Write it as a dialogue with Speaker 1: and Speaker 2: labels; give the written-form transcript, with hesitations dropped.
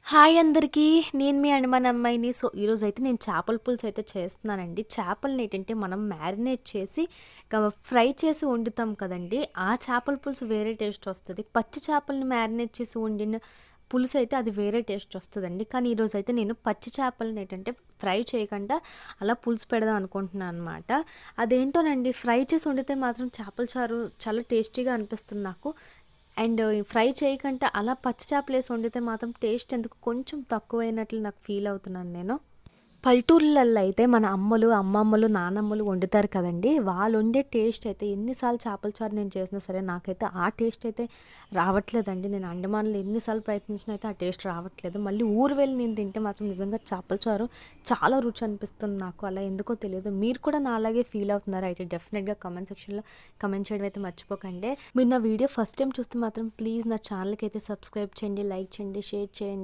Speaker 1: Hi అందరికీ. నేను మీ అండమాన్ అమ్మాయిని. సో, ఈరోజైతే నేను చేపల పులుసు అయితే చేస్తున్నానండి. చేపలని ఏంటంటే మనం మ్యారినేట్ చేసి ఫ్రై చేసి వండుతాం కదండీ! ఆ చేపల పులుసు వేరే టేస్ట్ వస్తది. పచ్చి చేపలని మ్యారినేట్ చేసి వండిన పులుసు అయితే అది వేరే టేస్ట్ వస్తదండి. కానీ ఈరోజైతే నేను పచ్చి చేపలని ఏంటంటే ఫ్రై చేయకుండా అలా పులుసు పెడదాం అనుకుంటున్నాను అనమాట. అదేంటోనండి ఫ్రై చేసి వండితే మాత్రం చేపల చారు చాలా టేస్టీగా అనిపిస్తుంది నాకు. అండ్ ఫ్రై చేయకంటే అలా పచ్చి చేపలేసి వండితే మాత్రం టేస్ట్ ఎందుకు కొంచెం తక్కువైనట్లు నాకు ఫీల్ అవుతున్నాను నేను. పల్లెటూర్లలో అయితే మన అమ్మలు, అమ్మమ్మలు, నానమ్మలు వండుతారు కదండీ! వాళ్ళు వండే టేస్ట్ అయితే ఎన్నిసార్లు చేపల చారు నేను చేసినా సరే నాకైతే ఆ టేస్ట్ అయితే రావట్లేదండి. నేను అండమాన్‌లో ఎన్నిసార్లు ప్రయత్నించినా అయితే ఆ టేస్ట్ రావట్లేదు. మళ్ళీ ఊరు వెళ్ళి నేను తింటే మాత్రం నిజంగా చేపల చారు చాలా రుచి అనిపిస్తుంది నాకు. అలా ఎందుకో తెలియదు. మీరు కూడా నాలాగే ఫీల్ అవుతున్నారా అయితే డెఫినెట్‌గా కామెంట్ సెక్షన్‌లో కామెంట్ చేయడం అయితే మర్చిపోకండి. మీరు నా వీడియో ఫస్ట్ టైం చూస్తే మాత్రం ప్లీజ్ నా ఛానల్‌కి అయితే సబ్స్క్రైబ్ చేయండి, లైక్ చేయండి, షేర్ చేయండి.